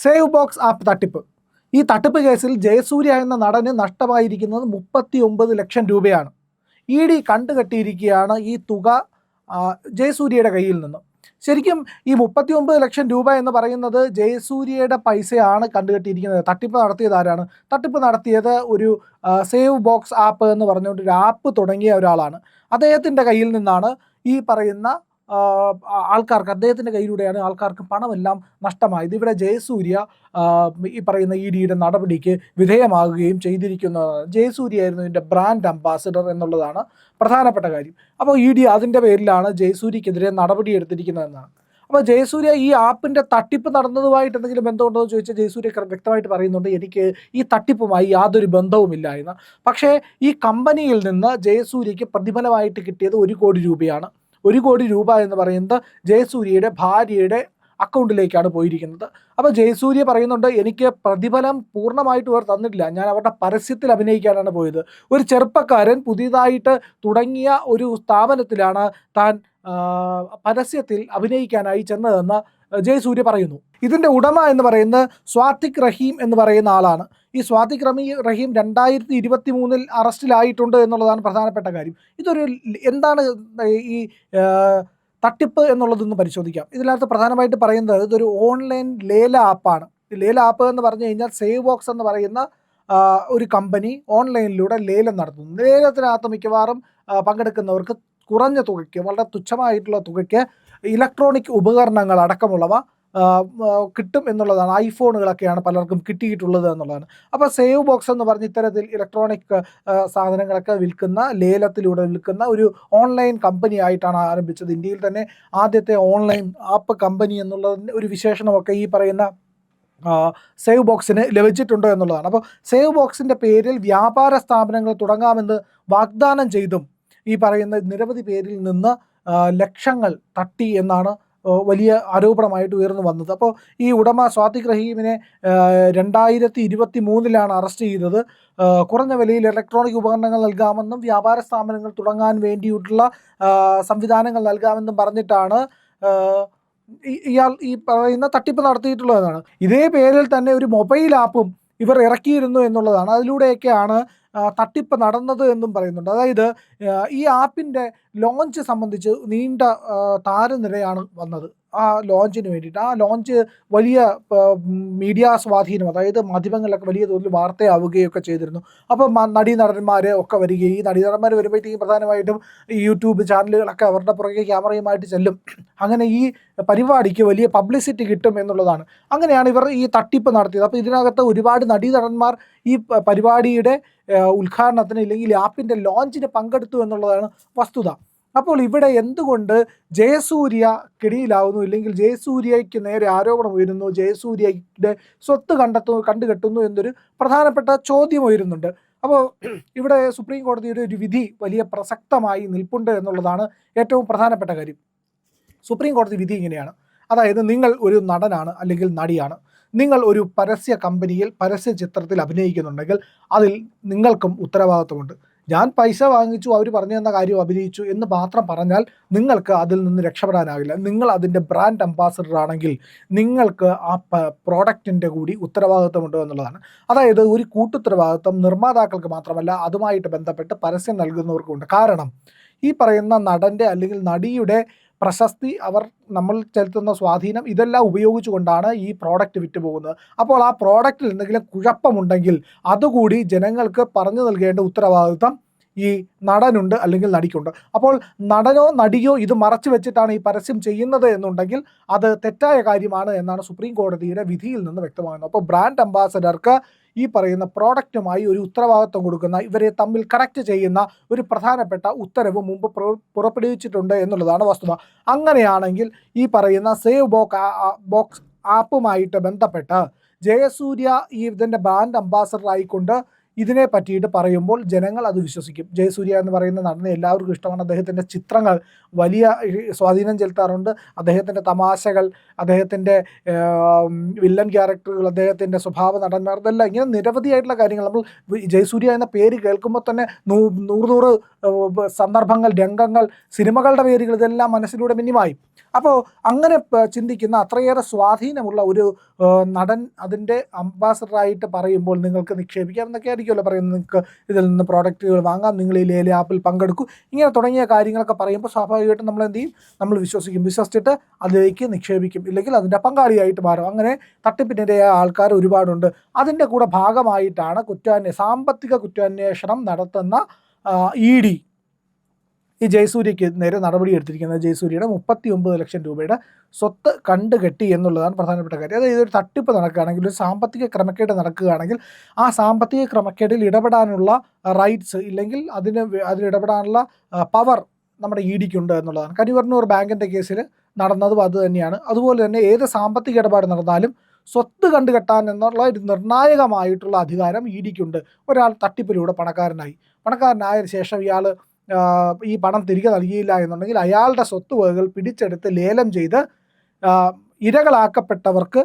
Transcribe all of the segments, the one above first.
Save box app തട്ടിപ്പ്. ഈ തട്ടിപ്പ് കേസിൽ ജയസൂര്യ എന്ന നടന് നഷ്ടമായിരിക്കുന്നത് 39 ലക്ഷം രൂപയാണ്. ED കണ്ടുകെട്ടിയിരിക്കുകയാണ് ഈ തുക ജയസൂര്യയുടെ കയ്യിൽ നിന്ന്. ശരിക്കും ഈ 39 ലക്ഷം രൂപ എന്ന് പറയുന്നത് ജയസൂര്യയുടെ പൈസയാണ് കണ്ടുകെട്ടിയിരിക്കുന്നത്. തട്ടിപ്പ് നടത്തിയത് ആരാണ്? തട്ടിപ്പ് നടത്തിയത് ഒരു സേവ് ബോക്സ് ആപ്പ് എന്ന് പറഞ്ഞുകൊണ്ട് ഒരു ആപ്പ് തുടങ്ങിയ ഒരാളാണ്. അദ്ദേഹത്തിൻ്റെ കയ്യിൽ നിന്നാണ് ഈ പറയുന്ന ആൾക്കാർക്ക്, അദ്ദേഹത്തിൻ്റെ കയ്യിലൂടെയാണ് ആൾക്കാർക്ക് പണമെല്ലാം നഷ്ടമായത്. ഇവിടെ ജയസൂര്യ ഈ പറയുന്ന EDയുടെ നടപടിക്ക് വിധേയമാകുകയും ചെയ്തിരിക്കുന്നതാണ്. ജയസൂര്യ ആയിരുന്നു ഇതിൻ്റെ ബ്രാൻഡ് അംബാസിഡർ എന്നുള്ളതാണ് പ്രധാനപ്പെട്ട കാര്യം. അപ്പോൾ ED അതിൻ്റെ പേരിലാണ് ജയസൂര്യക്കെതിരെ നടപടി എടുത്തിരിക്കുന്നതെന്നാണ്. അപ്പോൾ ജയസൂര്യ ഈ ആപ്പിൻ്റെ തട്ടിപ്പ് നടന്നതുമായിട്ട് എന്തെങ്കിലും ബന്ധമുണ്ടോ എന്ന് ചോദിച്ചാൽ ജയസൂര്യ വ്യക്തമായിട്ട് പറയുന്നുണ്ട്, എനിക്ക് ഈ തട്ടിപ്പുമായി യാതൊരു ബന്ധവുമില്ല എന്ന്. പക്ഷേ ഈ കമ്പനിയിൽ നിന്ന് ജയസൂര്യയ്ക്ക് പ്രതിഫലമായിട്ട് കിട്ടിയത് 1 കോടി രൂപയാണ്. 1 കോടി രൂപ എന്ന് പറയുന്നത് ജയസൂര്യയുടെ ഭാര്യയുടെ അക്കൗണ്ടിലേക്കാണ് പോയിരിക്കുന്നത്. അപ്പോൾ ജയസൂര്യ പറയുന്നുണ്ട്, എനിക്ക് പ്രതിഫലം പൂർണ്ണമായിട്ട് അവർ തന്നിട്ടില്ല, ഞാൻ അവരുടെ പരസ്യത്തിൽ അഭിനയിക്കാനാണ് പോയത്. ഒരു ചെറുപ്പക്കാരൻ പുതിയതായിട്ട് തുടങ്ങിയ ഒരു സ്ഥാപനത്തിലാണ് താൻ പരസ്യത്തിൽ അഭിനയിക്കാനായി ചെന്നതെന്ന് ജയസൂര്യ പറയുന്നു. ഇതിൻ്റെ ഉടമ എന്ന് പറയുന്നത് സ്വാതിക് റഹീം എന്ന് പറയുന്ന ആളാണ്. ഈ സ്വാതിക് റഹീം 2023 അറസ്റ്റിലായിട്ടുണ്ട് എന്നുള്ളതാണ് പ്രധാനപ്പെട്ട കാര്യം. ഇതൊരു എന്താണ് ഈ തട്ടിപ്പ് എന്നുള്ളതൊന്ന് പരിശോധിക്കാം. ഇതിനകത്ത് പ്രധാനമായിട്ട് പറയുന്നത് ഇതൊരു ഓൺലൈൻ ലേല ആപ്പാണ്. ഈ ലേല ആപ്പ് എന്ന് പറഞ്ഞു കഴിഞ്ഞാൽ സേവ് ബോക്സ് എന്ന് പറയുന്ന ഒരു കമ്പനി ഓൺലൈനിലൂടെ ലേലം നടത്തുന്നു. ലേലത്തിനകത്ത് മിക്കവാറും പങ്കെടുക്കുന്നവർക്ക് കുറഞ്ഞ തുകയ്ക്ക്, വളരെ തുച്ഛമായിട്ടുള്ള തുകയ്ക്ക് ഇലക്ട്രോണിക് ഉപകരണങ്ങൾ അടക്കമുള്ളവ കിട്ടും എന്നുള്ളതാണ്. ഐഫോണുകളൊക്കെയാണ് പലർക്കും കിട്ടിയിട്ടുള്ളത് എന്നുള്ളതാണ്. അപ്പോൾ സേവ് ബോക്സ് എന്ന് പറഞ്ഞ് ഇത്തരത്തിൽ ഇലക്ട്രോണിക് സാധനങ്ങളൊക്കെ വിൽക്കുന്ന, ലേലത്തിലൂടെ വിൽക്കുന്ന ഒരു ഓൺലൈൻ കമ്പനി ആയിട്ടാണ് ആരംഭിച്ചത്. ഇന്ത്യയിൽ തന്നെ ആദ്യത്തെ ഓൺലൈൻ ആപ്പ് കമ്പനി എന്നുള്ളതിൻ്റെ ഒരു വിശേഷണമൊക്കെ ഈ പറയുന്ന സേവ് ബോക്സിന് ലഭിച്ചിട്ടുണ്ട് എന്നുള്ളതാണ്. അപ്പോൾ സേവ് ബോക്സിൻ്റെ പേരിൽ വ്യാപാര സ്ഥാപനങ്ങൾ തുടങ്ങാമെന്ന് വാഗ്ദാനം ചെയ്തും ഈ പറയുന്ന നിരവധി പേരിൽ നിന്ന് ലക്ഷങ്ങൾ തട്ടി എന്നാണ് വലിയ ആരോപണമായിട്ട് ഉയർന്നു വന്നത്. അപ്പോൾ ഈ ഉടമ സ്വാതിക് റഹീമിനെ 2023 അറസ്റ്റ് ചെയ്തത്. കുറഞ്ഞ വിലയിൽ ഇലക്ട്രോണിക് ഉപകരണങ്ങൾ നൽകാമെന്നും വ്യാപാര സ്ഥാപനങ്ങൾ തുടങ്ങാൻ വേണ്ടിയിട്ടുള്ള സംവിധാനങ്ങൾ നൽകാമെന്നും പറഞ്ഞിട്ടാണ് ഇയാൾ ഈ പറയുന്ന തട്ടിപ്പ് നടത്തിയിട്ടുള്ളതാണ്. ഇതേ പേരിൽ തന്നെ ഒരു മൊബൈൽ ആപ്പും ഇവർ ഇറക്കിയിരുന്നു എന്നുള്ളതാണ്. അതിലൂടെയൊക്കെയാണ് തട്ടിപ്പ് നടന്നത് എന്നും പറയുന്നുണ്ട്. അതായത് ഈ ആപ്പിൻ്റെ ലോഞ്ച് സംബന്ധിച്ച് നീണ്ട താരനിരയാണ് വന്നത് ആ ലോഞ്ചിന് വേണ്ടിയിട്ട്. ആ ലോഞ്ച് വലിയ മീഡിയ സ്വാധീനം, അതായത് മാധ്യമങ്ങളിലൊക്കെ വലിയ തോതിൽ വാർത്തയാവുകയൊക്കെ ചെയ്തിരുന്നു. അപ്പോൾ നടന്മാർ ഒക്കെ വരികയും, ഈ നടന്മാർ വരുമ്പോഴത്തേക്കും പ്രധാനമായിട്ടും ഈ യൂട്യൂബ് ചാനലുകളൊക്കെ അവരുടെ പുറകെ ക്യാമറയുമായിട്ട് ചെല്ലും. അങ്ങനെ ഈ പരിപാടിക്ക് വലിയ പബ്ലിസിറ്റി കിട്ടും എന്നുള്ളതാണ്. അങ്ങനെയാണ് ഇവർ ഈ തട്ടിപ്പ് നടത്തിയത്. അപ്പോൾ ഇതിനകത്ത് ഒരുപാട് നടന്മാർ ഈ പരിപാടിയുടെ ഉദ്ഘാടനത്തിന് ഇല്ലെങ്കിൽ ആപ്പിൻ്റെ ലോഞ്ചിന് പങ്കെടുത്തു എന്നുള്ളതാണ് വസ്തുത. അപ്പോൾ ഇവിടെ എന്തുകൊണ്ട് ജയസൂര്യ കെണിയിലാവുന്നു, ഇല്ലെങ്കിൽ ജയസൂര്യയ്ക്ക് നേരെ ആരോപണം ഉയരുന്നു, ജയസൂര്യയുടെ സ്വത്ത് കണ്ടുകെട്ടുന്നു എന്നൊരു പ്രധാനപ്പെട്ട ചോദ്യം ഉയരുന്നുണ്ട്. അപ്പോൾ ഇവിടെ സുപ്രീം കോടതിയുടെ ഒരു വിധി വലിയ പ്രസക്തമായി നിൽപ്പുണ്ട് എന്നുള്ളതാണ് ഏറ്റവും പ്രധാനപ്പെട്ട കാര്യം. സുപ്രീം കോടതി വിധി ഇങ്ങനെയാണ്. അതായത് നിങ്ങൾ ഒരു നടനാണ് അല്ലെങ്കിൽ നടിയാണ്, നിങ്ങൾ ഒരു പരസ്യ കമ്പനിയിൽ പരസ്യ ചിത്രത്തിൽ അഭിനയിക്കുന്നുണ്ടെങ്കിൽ അതിൽ നിങ്ങൾക്കും ഉത്തരവാദിത്വമുണ്ട്. ഞാൻ പൈസ വാങ്ങിച്ചു, അവർ പറഞ്ഞു തന്ന കാര്യം അഭിനയിച്ചു എന്ന് മാത്രം പറഞ്ഞാൽ നിങ്ങൾക്ക് അതിൽ നിന്ന് രക്ഷപ്പെടാനാവില്ല. നിങ്ങൾ അതിൻ്റെ ബ്രാൻഡ് അംബാസഡർ ആണെങ്കിൽ നിങ്ങൾക്ക് ആ പ്രോഡക്റ്റിൻ്റെ കൂടി ഉത്തരവാദിത്വമുണ്ട് എന്നുള്ളതാണ്. അതായത് ഒരു കൂട്ടുത്തരവാദിത്വം നിർമ്മാതാക്കൾക്ക് മാത്രമല്ല, അതുമായിട്ട് ബന്ധപ്പെട്ട് പരസ്യം നൽകുന്നവർക്കുണ്ട്. കാരണം ഈ പറയുന്ന നടൻ്റെ അല്ലെങ്കിൽ നടിയുടെ പ്രശസ്തി, നമ്മൾ ചെലുത്തുന്ന സ്വാധീനം, ഇതെല്ലാം ഉപയോഗിച്ചുകൊണ്ടാണ് ഈ പ്രോഡക്റ്റ് വിറ്റുപോകുന്നത്. അപ്പോൾ ആ പ്രോഡക്റ്റിൽ എന്തെങ്കിലും കുഴപ്പമുണ്ടെങ്കിൽ അതുകൂടി ജനങ്ങൾക്ക് പറഞ്ഞു നൽകേണ്ട ഉത്തരവാദിത്വം ഈ നടനുണ്ട് അല്ലെങ്കിൽ നടിക്കുണ്ട്. അപ്പോൾ നടനോ നടിയോ ഇത് മറച്ചു വെച്ചിട്ടാണ് ഈ പരസ്യം ചെയ്യുന്നത് എന്നുണ്ടെങ്കിൽ അത് തെറ്റായ കാര്യമാണ് എന്നാണ് സുപ്രീം കോടതിയുടെ വിധിയിൽ നിന്ന് വ്യക്തമാകുന്നത്. അപ്പോൾ ബ്രാൻഡ് അംബാസഡർക്ക് ഈ പറയുന്ന പ്രോഡക്റ്റുമായി ഒരു ഉത്തരവാദിത്വം കൊടുക്കുന്ന, ഇവരെ തമ്മിൽ കണക്ട് ചെയ്യുന്ന ഒരു പ്രധാനപ്പെട്ട ഉത്തരവ് മുമ്പ് പുറപ്പെടുവിച്ചിട്ടുണ്ട് എന്നുള്ളതാണ് വസ്തുത. അങ്ങനെയാണെങ്കിൽ ഈ പറയുന്ന സേവ് ബോക്സ് ആപ്പുമായിട്ട് ബന്ധപ്പെട്ട് ജയസൂര്യ ഈ ഇതിൻ്റെ ബ്രാൻഡ് അംബാസഡർ ആയിക്കൊണ്ട് ഇതിനെ പറ്റിയിട്ട് പറയുമ്പോൾ ജനങ്ങൾ അത് വിശ്വസിക്കും. ജയസൂര്യ എന്ന് പറയുന്ന നടനെ എല്ലാവർക്കും ഇഷ്ടമാണ്. അദ്ദേഹത്തിൻ്റെ ചിത്രങ്ങൾ വലിയ സ്വാധീനം ചെലുത്താറുണ്ട്. അദ്ദേഹത്തിൻ്റെ തമാശകൾ, അദ്ദേഹത്തിൻ്റെ വില്ലൻ ക്യാരക്ടറുകൾ, അദ്ദേഹത്തിൻ്റെ സ്വഭാവ നടന്മാർ, ഇതെല്ലാം ഇങ്ങനെ നിരവധിയായിട്ടുള്ള കാര്യങ്ങൾ. നമ്മൾ ജയസൂര്യ എന്ന പേര് കേൾക്കുമ്പോൾ തന്നെ നൂറ് സന്ദർഭങ്ങൾ, രംഗങ്ങൾ, സിനിമകളുടെ പേരുകൾ ഇതെല്ലാം മനസ്സിലൂടെ മിന്നിമായി. അപ്പോൾ അങ്ങനെ ചിന്തിക്കുന്ന അത്രയേറെ സ്വാധീനമുള്ള ഒരു നടൻ അതിൻ്റെ അംബാസഡറായിട്ട് പറയുമ്പോൾ നിങ്ങൾക്ക് നിക്ഷേപിക്കാം എന്നൊക്കെ ആയിരിക്കുമല്ലോ പറയുന്നത്. നിങ്ങൾക്ക് ഇതിൽ നിന്ന് പ്രോഡക്റ്റുകൾ വാങ്ങാം, നിങ്ങൾ ഈ ലേല ആപ്പിൽ പങ്കെടുക്കും, ഇങ്ങനെ തുടങ്ങിയ കാര്യങ്ങളൊക്കെ പറയുമ്പോൾ സ്വാഭാവികമായിട്ടും നമ്മൾ എന്ത് ചെയ്യും? നമ്മൾ വിശ്വസിക്കും. വിശ്വസിച്ചിട്ട് അതിലേക്ക് നിക്ഷേപിക്കും, ഇല്ലെങ്കിൽ അതിൻ്റെ പങ്കാളിയായിട്ട് മാറും. അങ്ങനെ തട്ടിപ്പിനിരയായ ആൾക്കാർ ഒരുപാടുണ്ട്. അതിൻ്റെ കൂടെ ഭാഗമായിട്ടാണ് സാമ്പത്തിക കുറ്റാന്വേഷണം നടത്തുന്ന ED ഈ ജയസൂര്യയ്ക്ക് നേരെ നടപടി എടുത്തിരിക്കുന്നത്. ജയസൂര്യയുടെ 39 ലക്ഷം രൂപയുടെ സ്വത്ത് കണ്ടുകെട്ടി എന്നുള്ളതാണ് പ്രധാനപ്പെട്ട കാര്യം. അതായത് ഇതൊരു തട്ടിപ്പ് നടക്കുകയാണെങ്കിൽ, ഒരു സാമ്പത്തിക ക്രമക്കേട് നടക്കുകയാണെങ്കിൽ ആ സാമ്പത്തിക ക്രമക്കേടിൽ ഇടപെടാനുള്ള റൈറ്റ്സ്, ഇല്ലെങ്കിൽ അതിലിടപെടാനുള്ള പവർ നമ്മുടെ EDക്കുണ്ട് എന്നുള്ളതാണ്. കരിവെണ്ണൂർ ബാങ്കിൻ്റെ കേസിൽ നടന്നതും അത് തന്നെയാണ്. അതുപോലെ തന്നെ ഏത് സാമ്പത്തിക ഇടപാട് നടന്നാലും സ്വത്ത് കണ്ടുകെട്ടാൻ എന്നുള്ള ഒരു നിർണായകമായിട്ടുള്ള അധികാരം EDക്കുണ്ട്. ഒരാൾ തട്ടിപ്പിലൂടെ പണക്കാരനായ ശേഷം ഇയാൾ ഈ പണം തിരികെ നൽകിയില്ല എന്നുണ്ടെങ്കിൽ അയാളുടെ സ്വത്തുവകകൾ പിടിച്ചെടുത്ത് ലേലം ചെയ്ത് ഇരകളാക്കപ്പെട്ടവർക്ക്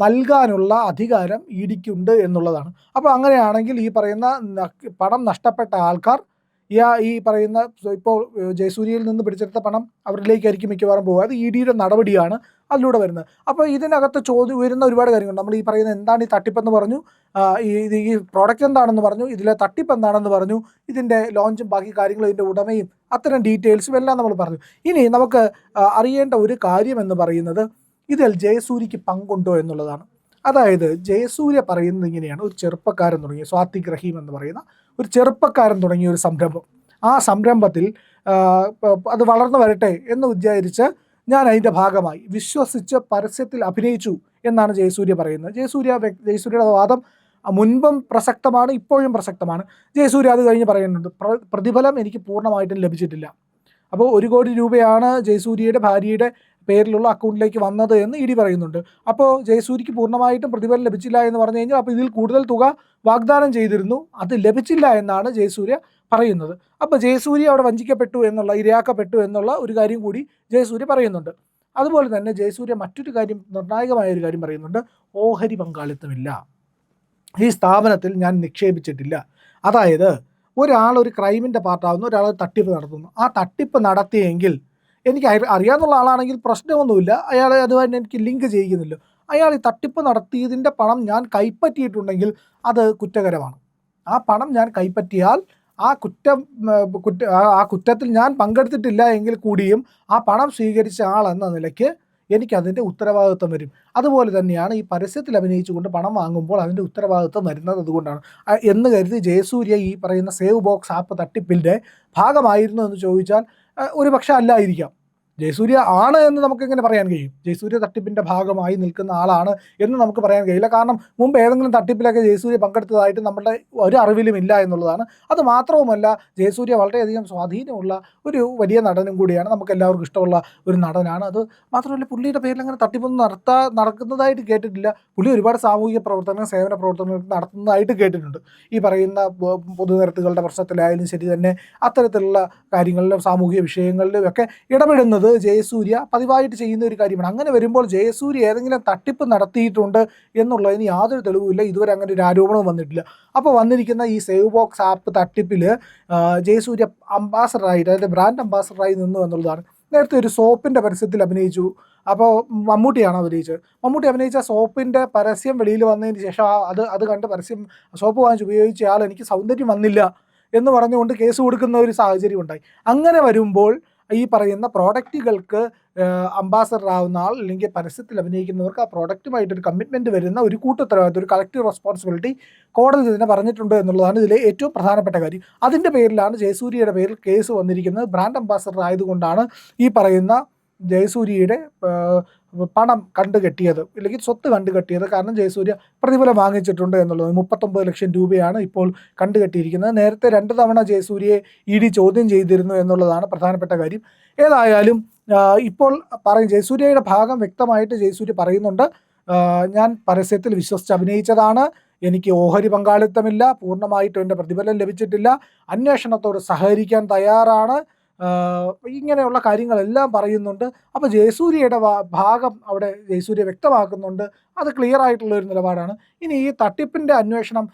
നൽകാനുള്ള അധികാരം EDക്കുണ്ട് എന്നുള്ളതാണ്. അപ്പോൾ അങ്ങനെയാണെങ്കിൽ ഈ പറയുന്ന പണം നഷ്ടപ്പെട്ട ആൾക്കാർ ഈ പറയുന്ന ഇപ്പോൾ ജയസൂര്യയിൽ നിന്ന് പിടിച്ചെടുത്ത പണം അവരിലേക്കായിരിക്കും മിക്കവാറും പോകുക. അത് EDയുടെ നടപടിയാണ് അതിലൂടെ വരുന്നത്. അപ്പോൾ ഇതിനകത്ത് വരുന്ന ഒരുപാട് കാര്യങ്ങളുണ്ട്. നമ്മൾ ഈ പറയുന്ന എന്താണ് ഈ തട്ടിപ്പെന്ന് പറഞ്ഞു, ഈ പ്രോഡക്റ്റ് എന്താണെന്ന് പറഞ്ഞു, ഇതിലെ തട്ടിപ്പ് എന്താണെന്ന് പറഞ്ഞു, ഇതിൻ്റെ ലോഞ്ചും ബാക്കി കാര്യങ്ങളും ഇതിൻ്റെ ഉടമയും അത്തരം ഡീറ്റെയിൽസും എല്ലാം നമ്മൾ പറഞ്ഞു. ഇനി നമുക്ക് അറിയേണ്ട ഒരു കാര്യം എന്ന് പറയുന്നത് ഇതിൽ ജയസൂര്യക്ക് പങ്കുണ്ടോ എന്നുള്ളതാണ്. അതായത് ജയസൂര്യ പറയുന്നത് ഇങ്ങനെയാണ്: ഒരു ചെറുപ്പക്കാരൻ തുടങ്ങിയ സ്വാതിക് റഹീം എന്ന് പറയുന്ന ഒരു ചെറുപ്പക്കാരൻ തുടങ്ങിയ ഒരു സംരംഭം, ആ സംരംഭത്തിൽ അത് വളർന്നു വരട്ടെ എന്ന് വിചാരിച്ച് ഞാൻ അതിൻ്റെ ഭാഗമായി വിശ്വസിച്ച് പരസ്യത്തിൽ അഭിനയിച്ചു എന്നാണ് ജയസൂര്യ പറയുന്നത്. ജയസൂര്യയുടെ വാദം മുൻപും പ്രസക്തമാണ്, ഇപ്പോഴും പ്രസക്തമാണ്. ജയസൂര്യ അത് കഴിഞ്ഞ് പറയുന്നുണ്ട്, പ്രതിഫലം എനിക്ക് പൂർണ്ണമായിട്ടും ലഭിച്ചിട്ടില്ല. അപ്പോൾ 1 കോടി രൂപയാണ് ജയസൂര്യയുടെ ഭാര്യയുടെ പേരിലുള്ള അക്കൗണ്ടിലേക്ക് വന്നത് എന്ന് ED പറയുന്നുണ്ട്. അപ്പോൾ ജയസൂര്യക്ക് പൂർണ്ണമായിട്ടും പ്രതിഫലം ലഭിച്ചില്ല എന്ന് പറഞ്ഞു കഴിഞ്ഞാൽ അപ്പോൾ ഇതിൽ കൂടുതൽ തുക വാഗ്ദാനം ചെയ്തിരുന്നു, അത് ലഭിച്ചില്ല എന്നാണ് ജയസൂര്യ പറയുന്നത്. അപ്പോൾ ജയസൂര്യ അവിടെ വഞ്ചിക്കപ്പെട്ടു എന്നുള്ള, ഇരയാക്കപ്പെട്ടു എന്നുള്ള ഒരു കാര്യം കൂടി ജയസൂര്യ പറയുന്നുണ്ട്. അതുപോലെ തന്നെ ജയസൂര്യ മറ്റൊരു കാര്യം, നിർണായകമായ ഒരു കാര്യം പറയുന്നുണ്ട്: ഓഹരി പങ്കാളിത്തമില്ല, ഈ സ്ഥാപനത്തിൽ ഞാൻ നിക്ഷേപിച്ചിട്ടില്ല. അതായത് ഒരാൾ ഒരു ക്രൈമിൻ്റെ പാർട്ടാവുന്നു, ഒരാൾ തട്ടിപ്പ് നടത്തുന്നു. ആ തട്ടിപ്പ് നടത്തിയെങ്കിൽ എനിക്ക് അറിയാവുന്ന ആളാണെങ്കിൽ പ്രശ്നമൊന്നുമില്ല, അയാളെ അതുമായിട്ട് എനിക്ക് ലിങ്ക് ചെയ്യിക്കുന്നില്ല. അയാൾ ഈ തട്ടിപ്പ് നടത്തിയതിൻ്റെ പണം ഞാൻ കൈപ്പറ്റിയിട്ടുണ്ടെങ്കിൽ അത് കുറ്റകരമാണ്. ആ പണം ഞാൻ കൈപ്പറ്റിയാൽ ആ കുറ്റത്തിൽ ഞാൻ പങ്കെടുത്തിട്ടില്ല എങ്കിൽ കൂടിയും ആ പണം സ്വീകരിച്ച ആളെന്ന നിലയ്ക്ക് എനിക്കതിൻ്റെ ഉത്തരവാദിത്വം വരും. അതുപോലെ തന്നെയാണ് ഈ പരസ്യത്തിൽ അഭിനയിച്ചുകൊണ്ട് പണം വാങ്ങുമ്പോൾ അതിൻ്റെ ഉത്തരവാദിത്വം വരുന്നത് അതുകൊണ്ടാണ് എന്ന് കരുതി ജയസൂര്യ ഈ പറയുന്ന സേവ് ബോക്സ് ആപ്പ് തട്ടിപ്പിൻ്റെ ഭാഗമായിരുന്നു എന്ന് ചോദിച്ചാൽ ഒരു പക്ഷേ അല്ലായിരിക്കാം. ജയസൂര്യ ആണ് എന്ന് നമുക്കെങ്ങനെ പറയാൻ കഴിയും? ജയസൂര്യ തട്ടിപ്പിൻ്റെ ഭാഗമായി നിൽക്കുന്ന ആളാണ് എന്ന് നമുക്ക് പറയാൻ കഴിയില്ല. കാരണം മുമ്പ് ഏതെങ്കിലും തട്ടിപ്പിലൊക്കെ ജയസൂര്യ പങ്കെടുത്തതായിട്ട് നമ്മുടെ ഒരു അറിവിലും ഇല്ല എന്നുള്ളതാണ്. അത് മാത്രവുമല്ല, ജയസൂര്യ വളരെയധികം സ്വാധീനമുള്ള ഒരു വലിയ നടനും കൂടിയാണ്, നമുക്ക് എല്ലാവർക്കും ഇഷ്ടമുള്ള ഒരു നടനാണ്. അത് മാത്രമല്ല, പുള്ളിയുടെ പേരിൽ അങ്ങനെ തട്ടിപ്പൊന്നും നടക്കുന്നതായിട്ട് കേട്ടിട്ടില്ല. പുള്ളി ഒരുപാട് സാമൂഹിക പ്രവർത്തനങ്ങൾ, സേവന പ്രവർത്തനങ്ങൾ നടത്തുന്നതായിട്ട് കേട്ടിട്ടുണ്ട്. ഈ പറയുന്ന പൊതുനിരത്തുകളുടെ പ്രശ്നത്തിലായാലും ശരി തന്നെ, അത്തരത്തിലുള്ള കാര്യങ്ങളിലും സാമൂഹിക വിഷയങ്ങളിലും ഒക്കെ ഇടപെടുന്നത് ജയസൂര്യ പതിവായിട്ട് ചെയ്യുന്ന ഒരു കാര്യമാണ്. അങ്ങനെ വരുമ്പോൾ ജയസൂര്യ ഏതെങ്കിലും തട്ടിപ്പ് നടത്തിയിട്ടുണ്ട് എന്നുള്ളതിന് യാതൊരു തെളിവുമില്ല. ഇതുവരെ അങ്ങനെ ഒരു ആരോപണവും വന്നിട്ടില്ല. അപ്പോൾ വന്നിരിക്കുന്ന ഈ സേവ് ബോക്സ് ആപ്പ് തട്ടിപ്പിൽ ജയസൂര്യ അംബാസഡറായിട്ട്, അതായത് ബ്രാൻഡ് അംബാസഡറായി നിന്നു എന്നുള്ളതാണ്. നേരത്തെ ഒരു സോപ്പിൻ്റെ പരസ്യത്തിൽ അഭിനയിച്ചു. അപ്പോൾ മമ്മൂട്ടിയാണ് അഭിനയിച്ചത്. മമ്മൂട്ടി അഭിനയിച്ച സോപ്പിൻ്റെ പരസ്യം വെളിയിൽ വന്നതിന് ശേഷം അത് കണ്ട് സോപ്പ് വാങ്ങിച്ച് ഉപയോഗിച്ച ആൾ എനിക്ക് സൗന്ദര്യം വന്നില്ല എന്ന് പറഞ്ഞുകൊണ്ട് കേസ് കൊടുക്കുന്ന ഒരു സാഹചര്യം ഉണ്ടായി. അങ്ങനെ വരുമ്പോൾ ഈ പറയുന്ന പ്രോഡക്റ്റുകൾക്ക് അംബാസഡർ ആവുന്ന ആൾ, അല്ലെങ്കിൽ പരസ്യത്തിൽ അഭിനയിക്കുന്നവർക്ക് ആ പ്രോഡക്റ്റുമായിട്ടൊരു കമ്മിറ്റ്മെൻറ്റ് വരുന്ന ഒരു കൂട്ടുത്തരവാദിത്വം, ഒരു കളക്റ്റീവ് റെസ്പോൺസിബിലിറ്റി കോടതി തന്നെ പറഞ്ഞിട്ടുണ്ട് എന്നുള്ളതാണ് ഇതിലെ ഏറ്റവും പ്രധാനപ്പെട്ട കാര്യം. അതിൻ്റെ പേരിലാണ് ജയസൂര്യയുടെ പേരിൽ കേസ് വന്നിരിക്കുന്നത്. ബ്രാൻഡ് അംബാസഡർ ആയതുകൊണ്ടാണ് ഈ പറയുന്ന ജയസൂര്യയുടെ പണം കണ്ടുകെട്ടിയത്, അല്ലെങ്കിൽ സ്വത്ത് കണ്ടുകെട്ടിയത്. കാരണം ജയസൂര്യ പ്രതിഫലം വാങ്ങിച്ചിട്ടുണ്ട് എന്നുള്ളത്. 39 ലക്ഷം രൂപയാണ് ഇപ്പോൾ കണ്ടുകെട്ടിയിരിക്കുന്നത്. നേരത്തെ 2 തവണ ജയസൂര്യയെ ED ചോദ്യം ചെയ്തിരുന്നു എന്നുള്ളതാണ് പ്രധാനപ്പെട്ട കാര്യം. ഏതായാലും ഇപ്പോൾ ജയസൂര്യയുടെ ഭാഗം വ്യക്തമായിട്ട് ജയസൂര്യ പറയുന്നുണ്ട്: ഞാൻ പരസ്യത്തിൽ വിശ്വസിച്ച് അഭിനയിച്ചതാണ്, എനിക്ക് ഓഹരി പങ്കാളിത്തമില്ല, പൂർണ്ണമായിട്ടും എൻ്റെ പ്രതിഫലം ലഭിച്ചിട്ടില്ല, അന്വേഷണത്തോട് സഹകരിക്കാൻ തയ്യാറാണ്, ഇങ്ങനെയുള്ള കാര്യങ്ങളെല്ലാം പറയുന്നുണ്ട്. അപ്പോൾ ജയസൂര്യയുടെ ഭാഗം അവിടെ ജയസൂര്യ വ്യക്തമാക്കുന്നുണ്ട്. അത് ക്ലിയർ ആയിട്ടുള്ള ഒരു നിലപാടാണ്. ഇനി ഈ തട്ടിപ്പിൻ്റെ അന്വേഷണം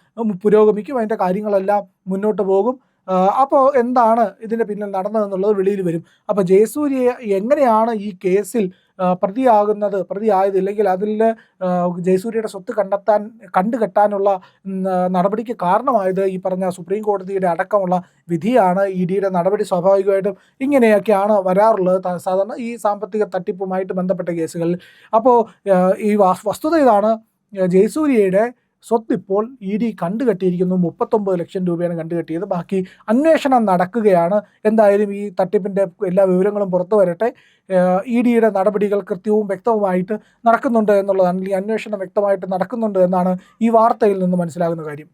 പുരോഗമിക്കും, അതിൻ്റെ കാര്യങ്ങളെല്ലാം മുന്നോട്ട് പോകും. അപ്പോൾ എന്താണ് ഇതിൻ്റെ പിന്നിൽ നടന്നതെന്നുള്ളത് വെളിയിൽ വരും. അപ്പോൾ ജയസൂര്യയെ എങ്ങനെയാണ് ഈ കേസിൽ പ്രതിയായത്, ഇല്ലെങ്കിൽ അതിൽ ജയസൂര്യയുടെ സ്വത്ത് കണ്ടുകെട്ടാനുള്ള നടപടിക്ക് കാരണമായത് ഈ പറഞ്ഞ സുപ്രീം കോടതിയുടെ അടക്കമുള്ള വിധിയാണ്. ഇഡിയുടെ നടപടി സ്വാഭാവികമായിട്ടും ഇങ്ങനെയൊക്കെയാണ് വരാറുള്ളത് സാധാരണ ഈ സാമ്പത്തിക തട്ടിപ്പുമായിട്ട് ബന്ധപ്പെട്ട കേസുകളിൽ. അപ്പോൾ ഈ വസ്തുത ഇതാണ്, ജയസൂര്യയുടെ സ്വത്ത് ഇപ്പോൾ ഇ ഡി കണ്ടുകെട്ടിയിരിക്കുന്നു. 39 ലക്ഷം രൂപയാണ് കണ്ടുകെട്ടിയത്. ബാക്കി അന്വേഷണം നടക്കുകയാണ്. എന്തായാലും ഈ തട്ടിപ്പിൻ്റെ എല്ലാ വിവരങ്ങളും പുറത്തു വരട്ടെ. ഇ ഡിയുടെ നടപടികൾ കൃത്യവും വ്യക്തവുമായിട്ട് നടക്കുന്നുണ്ട് എന്നുള്ളതാണ്, ഈ അന്വേഷണം വ്യക്തമായിട്ട് നടക്കുന്നുണ്ട് എന്നാണ് ഈ വാർത്തയിൽ നിന്ന് മനസ്സിലാകുന്ന കാര്യം.